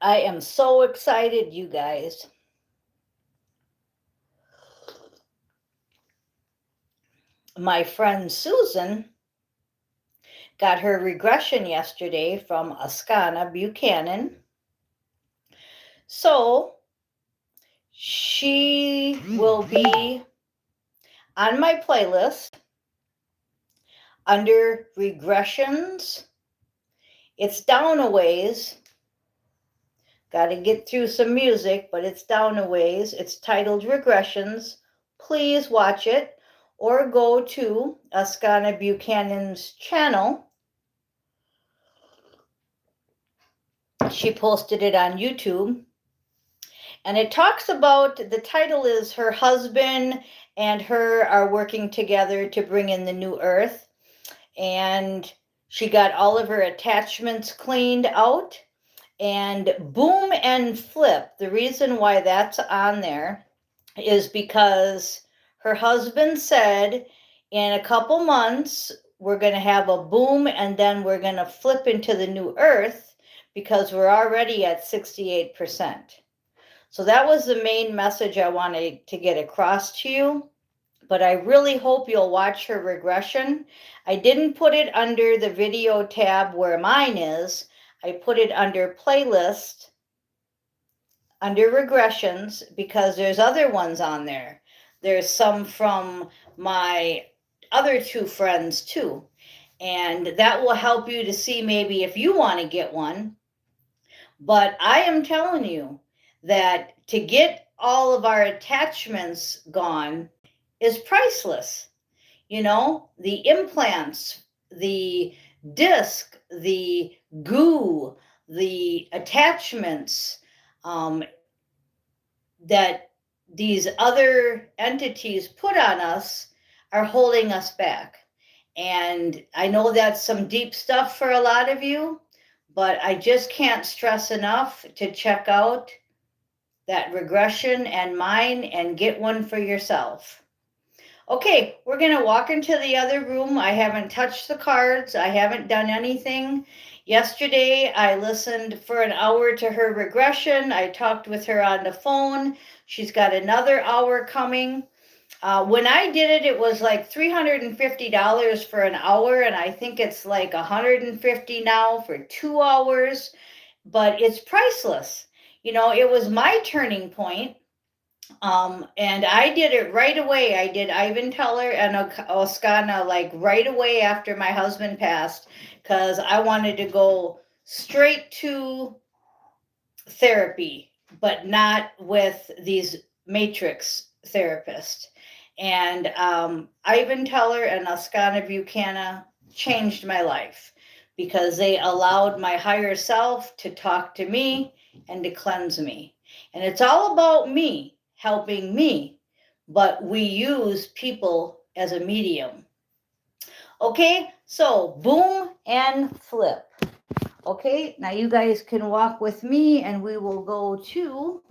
I am so excited, you guys. My friend Susan got her regression yesterday from Askana Buchanan. So she will be on my playlist under regressions. It's down a ways. Got to get through some music, but it's down a ways. It's titled Regressions. Please watch it or go to Askana Buchanan's channel. She posted it on YouTube. And it talks about, the title is her husband and her are working together to bring in the new earth. And she got all of her attachments cleaned out. And boom and flip, the reason why that's on there is because her husband said in a couple months we're going to have a boom and then we're going to flip into the new earth because we're already at 68%. So that was the main message I wanted to get across to you. But I really hope you'll watch her regression. I didn't put it under the video tab where mine is. I put it under playlist, under regressions, because there's other ones on there. There's some from my other two friends too. And that will help you to see maybe if you want to get one. But I am telling you that to get all of our attachments gone is priceless. You know, the implants, the disc, the goo, the attachments that these other entities put on us are holding us back. And I know that's some deep stuff for a lot of you, but I just can't stress enough to check out that regression and mine and get one for yourself. Okay, we're going to walk into the other room. I haven't touched the cards. I haven't done anything. Yesterday, I listened for an hour to her regression. I talked with her on the phone. She's got another hour coming. When I did it, it was like $350 for an hour, and I think it's like $150 now for 2 hours, but it's priceless. You know, it was my turning point. And I did it right away. I did Ivan Teller and Oskana like right away after my husband passed, because I wanted to go straight to therapy, but not with these matrix therapists. And Ivan Teller and Oskana Buchanan changed my life because they allowed my higher self to talk to me and to cleanse me. And it's all about me, helping me, but we use people as a medium. Okay, so boom and flip. Okay, now you guys can walk with me and we will go to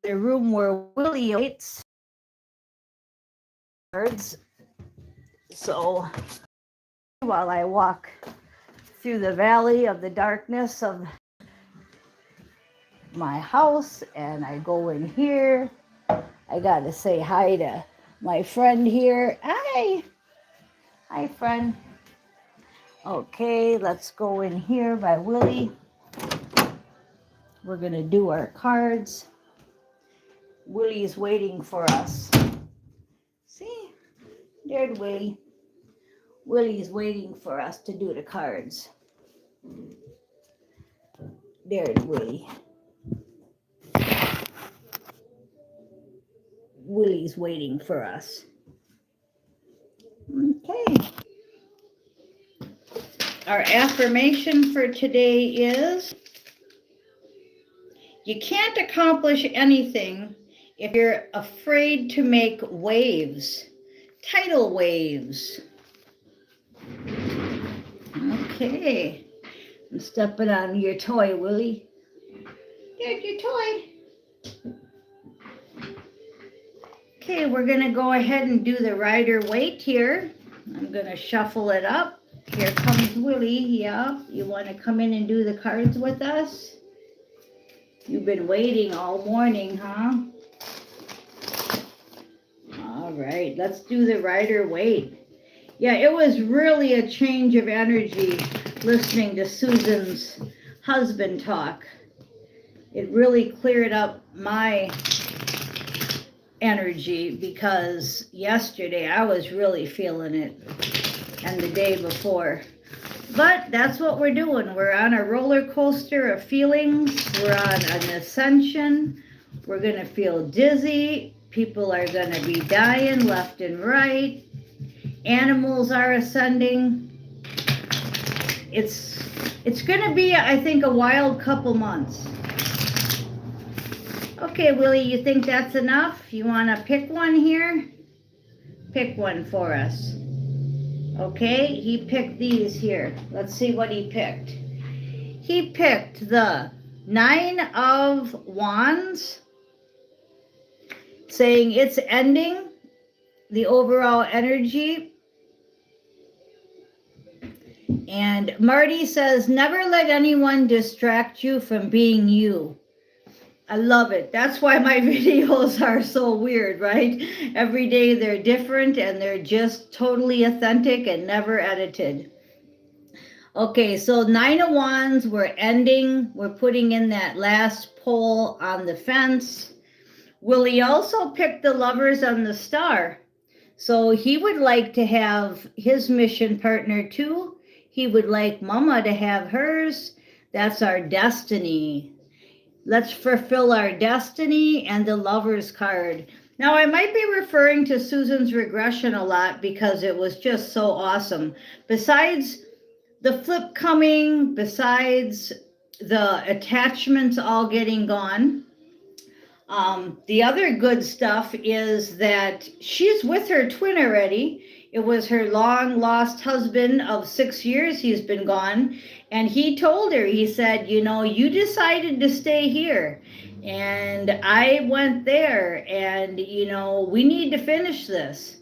the room where Willie waits. So while I walk through the valley of the darkness of my house and I go in here, I got to say hi to my friend here. Hi. Hi, friend. Okay, let's go in here by Willie. We're going to do our cards. Willie's waiting for us. See? There's Willie. Willie's waiting for us to do the cards. There's Willie. Willie's waiting for us. Okay. Our affirmation for today is, you can't accomplish anything if you're afraid to make waves, tidal waves. Okay. I'm stepping on your toy, Willie. There's your toy. Okay, we're going to go ahead and do the Rider Waite here. I'm going to shuffle it up. Here comes Willie. Yeah, you want to come in and do the cards with us? You've been waiting all morning, huh? All right, let's do the Rider-Waite. Yeah, it was really a change of energy listening to Susan's husband talk. It really cleared up my energy because yesterday I was really feeling it, and the day before. But that's what we're doing. We're on a roller coaster of feelings. We're on an ascension. We're going to feel dizzy. People are going to be dying left and right. Animals are ascending. It's going to be, I think, a wild couple months. Okay, Willie, you think that's enough? You want to pick one here? Pick one for us. Okay, he picked these here. Let's see what he picked. He picked the 9 of Wands, saying it's ending, the overall energy. And Marty says, never let anyone distract you from being you. I love it. That's why my videos are so weird, right? Every day they're different and they're just totally authentic and never edited. Okay, so 9 of Wands, we're ending. We're putting in that last pole on the fence. Willie also picked the Lovers on the Star. So he would like to have his mission partner too. He would like Mama to have hers. That's our destiny. Let's fulfill our destiny and the Lovers card. Now, I might be referring to Susan's regression a lot because it was just so awesome. Besides the flip coming, besides the attachments all getting gone, the other good stuff is that she's with her twin already. It was her long lost husband of 6 years. He's been gone. And he told her, he said, you know, you decided to stay here. And I went there. And, you know, we need to finish this.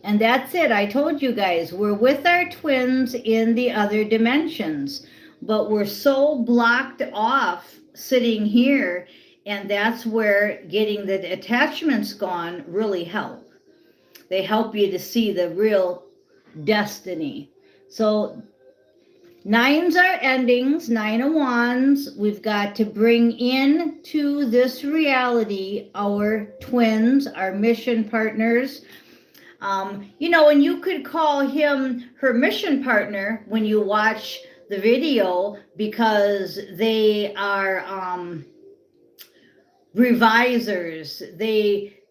And that's it. I told you guys, we're with our twins in the other dimensions. But we're so blocked off sitting here. And that's where getting the attachments gone really help. They help you to see the real destiny. So 9s are endings, 9 of Wands. We've got to bring in to this reality our twins, our mission partners. You know, and you could call him her mission partner when you watch the video because they are revisers.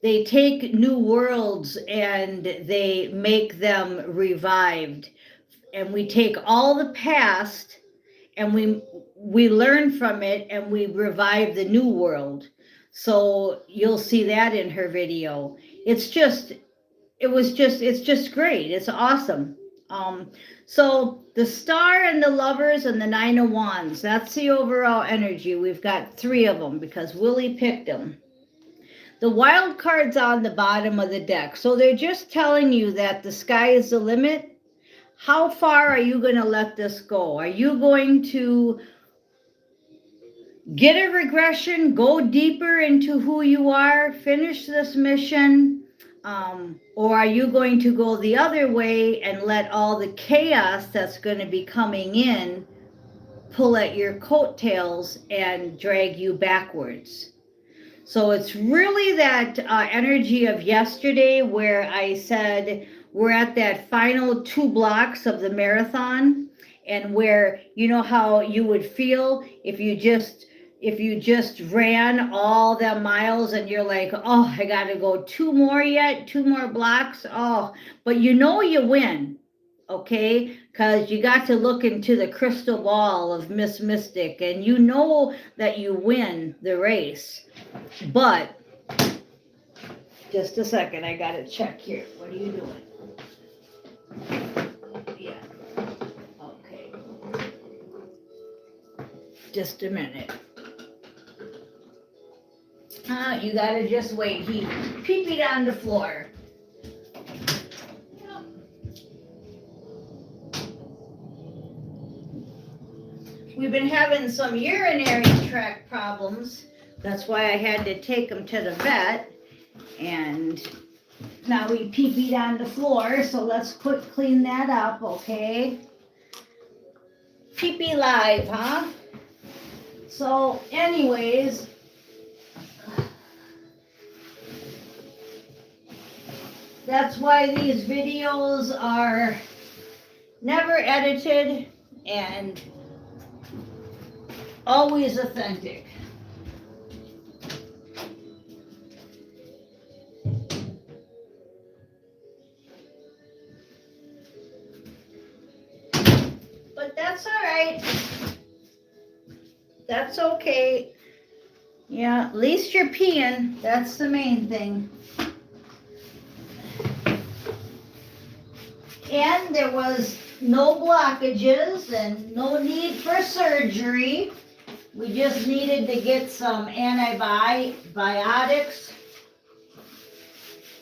They take new worlds and they make them revived. And we take all the past and we learn from it and we revive the new world. So you'll see that in her video. It's just great. It's awesome. So the Star and the Lovers and the 9 of Wands, that's the overall energy. We've got 3 of them because Willie picked them. The wild card's on the bottom of the deck. So they're just telling you that the sky is the limit. How far are you going to let this go? Are you going to get a regression, go deeper into who you are, finish this mission? Or are you going to go the other way and let all the chaos that's going to be coming in pull at your coattails and drag you backwards? So it's really that energy of yesterday where I said we're at that final 2 blocks of the marathon, and where you know how you would feel if you just ran all the miles and you're like, oh, I got to go 2 more yet, 2 more blocks. Oh, but you know you win, okay? Because you got to look into the crystal ball of Miss Mystic and you know that you win the race. But just a second, I got to check here. What are you doing? Yeah. Okay. Just a minute. You gotta just wait. He pee-peed on the floor. we've been having some urinary tract problems. That's why I had to take him to the vet. And now he pee-peed on the floor, so let's quick clean that up, okay? Pee-pee live, huh? So anyways, that's why these videos are never edited and always authentic. But that's all right. That's okay. Yeah, at least you're peeing. That's the main thing. And there was no blockages and no need for surgery. We just needed to get some antibiotics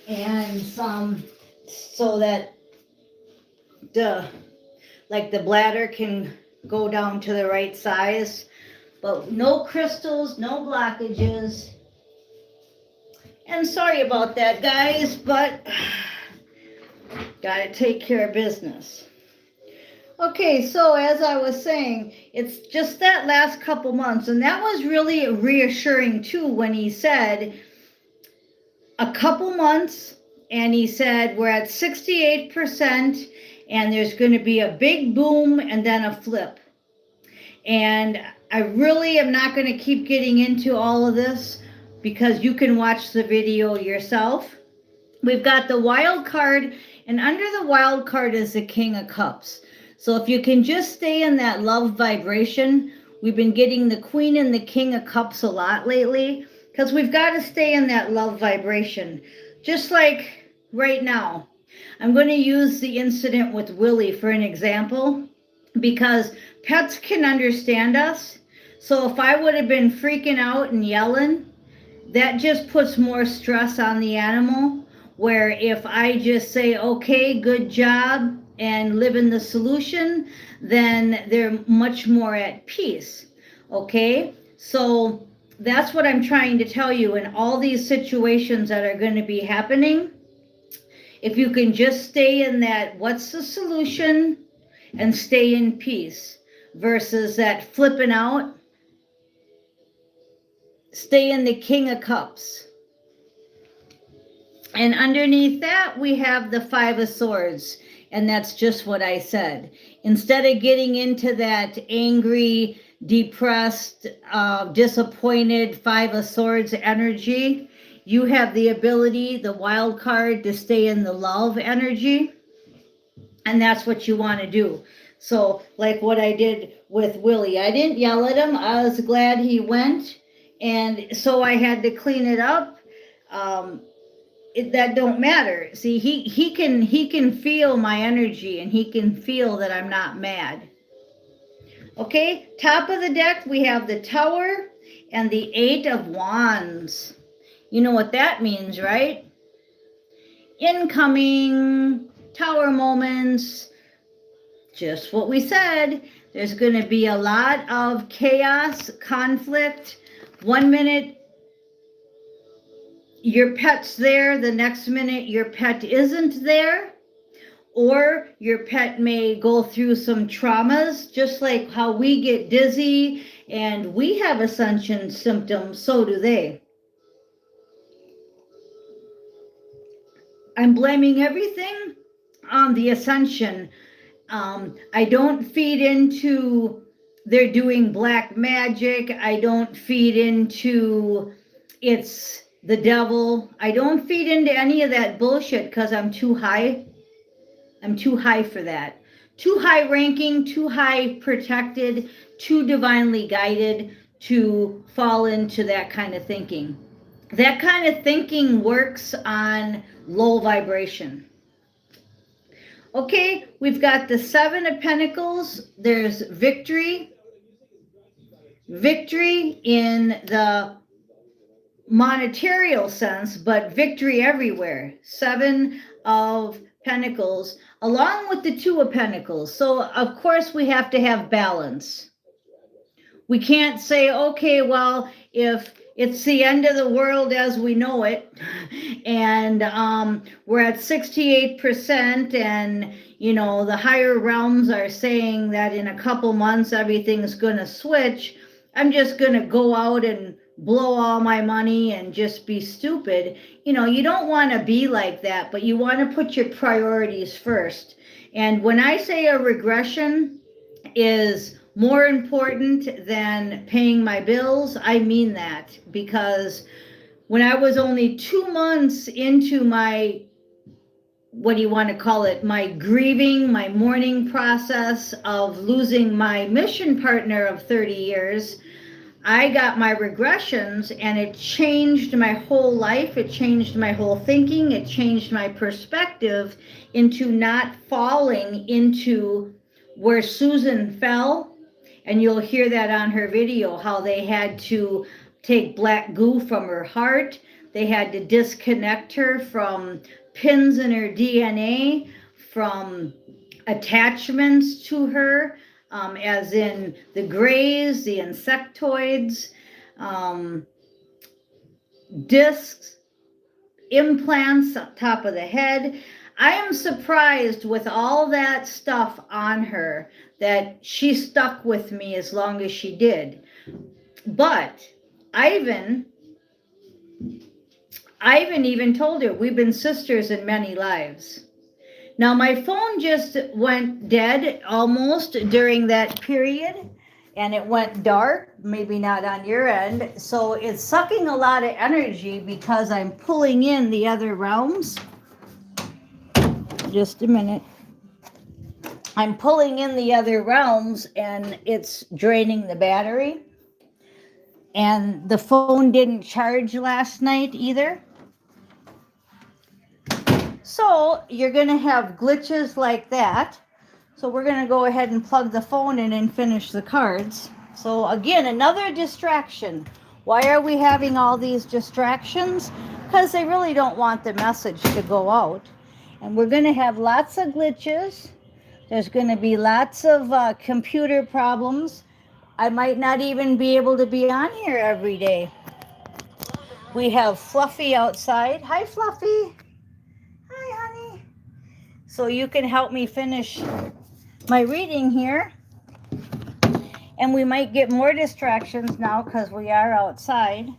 and some, so that the bladder can go down to the right size. But no crystals, no blockages. And sorry about that, guys, but gotta take care of business. Okay, so as I was saying, it's just that last couple months, and that was really reassuring too when he said a couple months, and he said we're at 68%, and there's going to be a big boom and then a flip. And I really am not going to keep getting into all of this because you can watch the video yourself. We've got the wild card, and under the wild card is the King of Cups. So if you can just stay in that love vibration, we've been getting the Queen and the King of Cups a lot lately because we've got to stay in that love vibration. Just like right now, I'm going to use the incident with Willie for an example because pets can understand us. So if I would have been freaking out and yelling, that just puts more stress on the animal. Where if I just say, okay, good job, and live in the solution, then they're much more at peace, okay? So that's what I'm trying to tell you in all these situations that are going to be happening. If you can just stay in that, what's the solution, and stay in peace versus that flipping out, stay in the King of Cups. And underneath that, we have the Five of Swords. And that's just what I said. Instead of getting into that angry, depressed, disappointed Five of Swords energy, you have the ability, the wild card, to stay in the love energy. And that's what you want to do. So like what I did with Willie, I didn't yell at him. I was glad he went. And so I had to clean it up. That don't matter. See, he can feel my energy, and he can feel that I'm not mad. Okay, top of the deck, we have the Tower and the Eight of Wands. You know what that means, right? Incoming Tower moments. Just what we said. There's going to be a lot of chaos, conflict. 1 minute your pet's there, the next minute your pet isn't there, or your pet may go through some traumas, just like how we get dizzy and we have ascension symptoms, so do they. I'm blaming everything on the ascension. I don't feed into they're doing black magic. I don't feed into it's the devil. I don't feed into any of that bullshit because I'm too high. I'm too high for that. Too high ranking, too high protected, too divinely guided to fall into that kind of thinking. That kind of thinking works on low vibration. Okay, we've got the Seven of Pentacles. There's victory. Victory in the monetarial sense, but victory everywhere. Seven of Pentacles, along with the Two of Pentacles. So, of course, we have to have balance. We can't say, okay, well, if it's the end of the world as we know it, and we're at 68%, and the higher realms are saying that in a couple months everything's going to switch, I'm just going to go out and blow all my money and just be stupid. You don't want to be like that, but you want to put your priorities first. And when I say a regression is more important than paying my bills, I mean that, because when I was only 2 months into my, what do you want to call it, my grieving, my mourning process of losing my mission partner of 30 years, I got my regressions, and it changed my whole life. It changed my whole thinking. It changed my perspective into not falling into where Susan fell. And you'll hear that on her video, how they had to take black goo from her heart. They had to disconnect her from pins in her DNA, from attachments to her, as in the grays, the insectoids, discs, implants on top of the head. I am surprised with all that stuff on her that she stuck with me as long as she did. But Ivan even told her, we've been sisters in many lives. Now, my phone just went dead almost during that period, and it went dark, maybe not on your end. So it's sucking a lot of energy because I'm pulling in the other realms. Just a minute. I'm pulling in the other realms, and it's draining the battery. And the phone didn't charge last night either. So you're going to have glitches like that. So we're going to go ahead and plug the phone in and finish the cards. So again, another distraction. Why are we having all these distractions? Because they really don't want the message to go out. And we're going to have lots of glitches. There's going to be lots of computer problems. I might not even be able to be on here every day. We have Fluffy outside. Hi, Fluffy. Hi, honey. So you can help me finish my reading here. And we might get more distractions now because we are outside.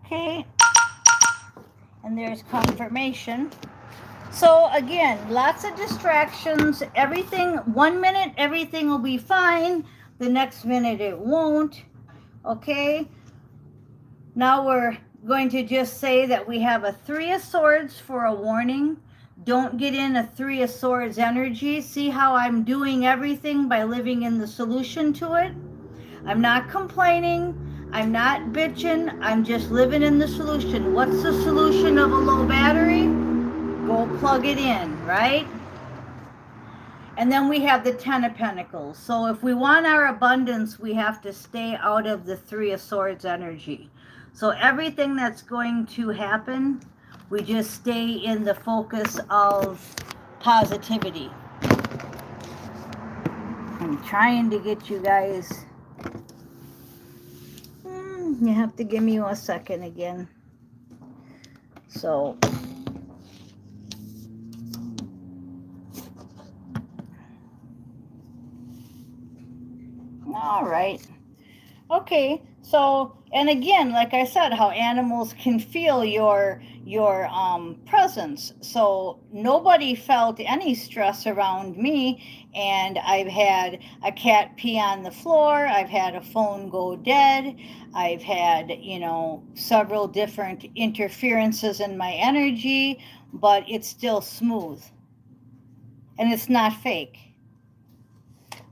Okay. And there's confirmation. So again, lots of distractions. Everything, 1 minute, everything will be fine. The next minute it won't. Okay. Now we're going to just say that we have a 3 of Swords for a warning. Don't get in a 3 of Swords energy. See how I'm doing everything by living in the solution to it? I'm not complaining. I'm not bitching. I'm just living in the solution. What's the solution of a low battery? Go plug it in, right? And then we have the 10 of Pentacles. So if we want our abundance, we have to stay out of the 3 of Swords energy. So everything that's going to happen, we just stay in the focus of positivity. I'm trying to get you guys. You have to give me a second again. So. All right. Okay. So, and again, like I said, how animals can feel your presence. So nobody felt any stress around me, and I've had a cat pee on the floor. I've had a phone go dead. I've had, several different interferences in my energy, but it's still smooth, and it's not fake.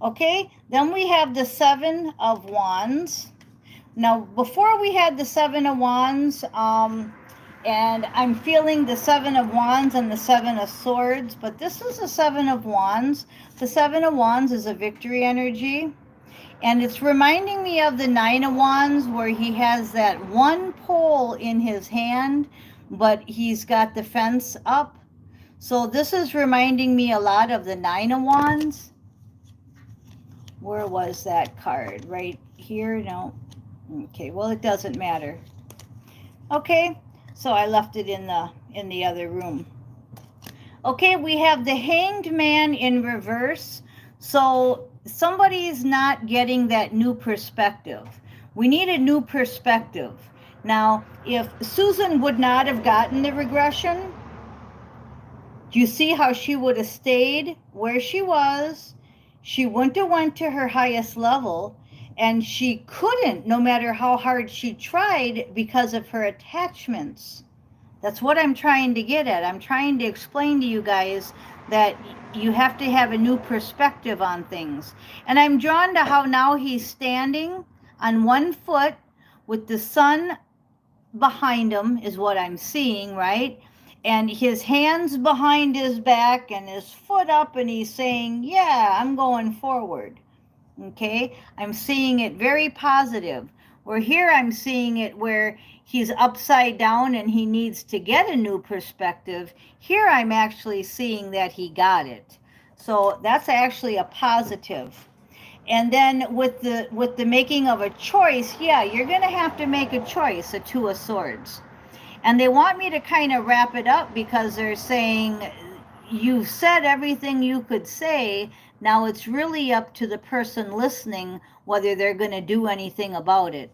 Okay, then we have the 7 of Wands. Now, before we had the 7 of Wands, and I'm feeling the 7 of Wands and the 7 of Swords, but this is the 7 of Wands. The 7 of Wands is a victory energy, and it's reminding me of the 9 of Wands, where he has that one pole in his hand, but he's got the fence up. So this is reminding me a lot of the 9 of Wands. Where was that card? Right here? No. Okay, well, it doesn't matter. Okay, so I left it in the other room. Okay, we have the Hanged Man in reverse. So somebody's not getting that new perspective. We need a new perspective. Now, if Susan would not have gotten the regression, do you see how she would have stayed where she was? She wouldn't have went to her highest level, and she couldn't, no matter how hard she tried, because of her attachments. That's what I'm trying to get at. I'm trying to explain to you guys that you have to have a new perspective on things. And I'm drawn to how now he's standing on one foot with the sun behind him, is what I'm seeing, right? And his hands behind his back and his foot up, and he's saying, yeah, I'm going forward. Okay, I'm seeing it very positive. Where here I'm seeing it where he's upside down and he needs to get a new perspective. Here I'm actually seeing that he got it. So that's actually a positive. And then with the making of a choice, yeah, you're going to have to make a choice, a Two of Swords. And they want me to kind of wrap it up because they're saying, you've said everything you could say. Now it's really up to the person listening whether they're going to do anything about it.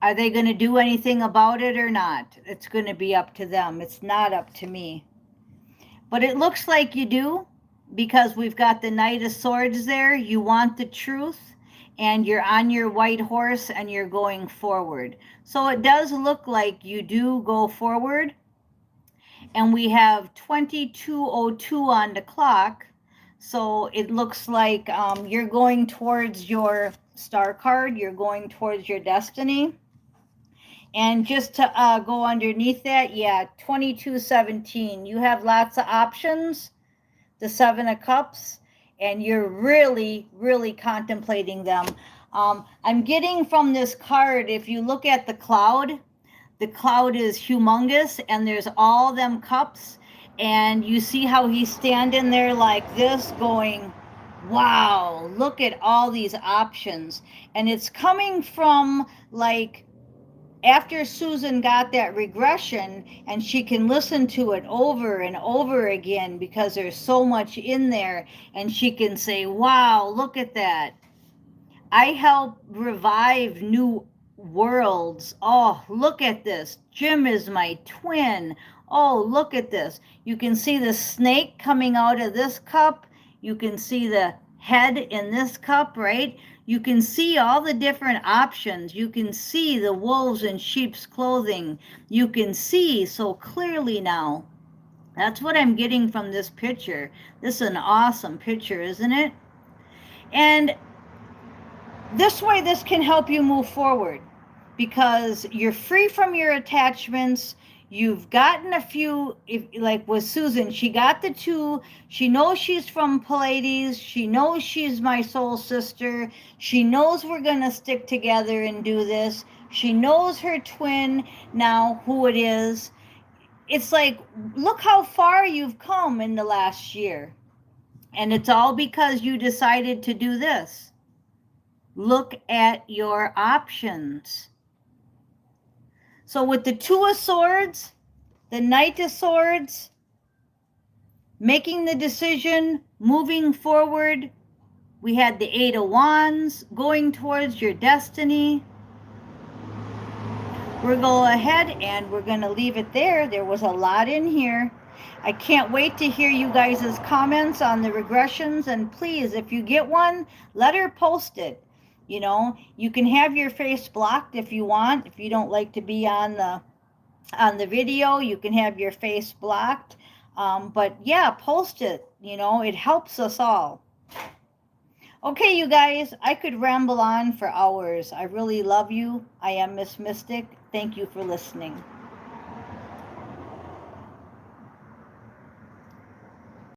Are they going to do anything about it or not? It's going to be up to them. It's not up to me. But it looks like you do, because we've got the Knight of Swords there. You want the truth, and you're on your white horse and you're going forward. So it does look like you do go forward. And we have 22:02 on the clock. So it looks like you're going towards your star card. You're going towards your destiny. And just to go underneath that, yeah, 22:17. You have lots of options, the Seven of Cups, and you're really, really contemplating them. I'm getting from this card, if you look at the cloud is humongous, and there's all them cups, and you see how he's standing there like this going, wow, look at all these options. And it's coming from, like, after Susan got that regression, and she can listen to it over and over again because there's so much in there, and she can say, wow, look at that. I help revive new worlds. Oh, look at this. Jim is my twin. Oh, look at this. You can see the snake coming out of this cup. You can see the head in this cup, right? You can see all the different options. You can see the wolves in sheep's clothing. You can see so clearly now. That's what I'm getting from this picture. This is an awesome picture, isn't it? And this way, this can help you move forward because you're free from your attachments. You've gotten a few, like with Susan, she got the two. She knows she's from Pleiades. She knows she's my soul sister. She knows we're going to stick together and do this. She knows her twin now, who it is. It's like, look how far you've come in the last year. And it's all because you decided to do this. Look at your options. So with the Two of Swords, the Knight of Swords, making the decision, moving forward, we had the Eight of Wands, going towards your destiny. We'll go ahead and we're going to leave it there. There was a lot in here. I can't wait to hear you guys' comments on the regressions. And please, if you get one, let her post it. You know, you can have your face blocked if you want. If you don't like to be on the video, you can have your face blocked. But yeah, post it. You know, it helps us all. Okay, you guys, I could ramble on for hours. I really love you. I am Miss Mystic. Thank you for listening.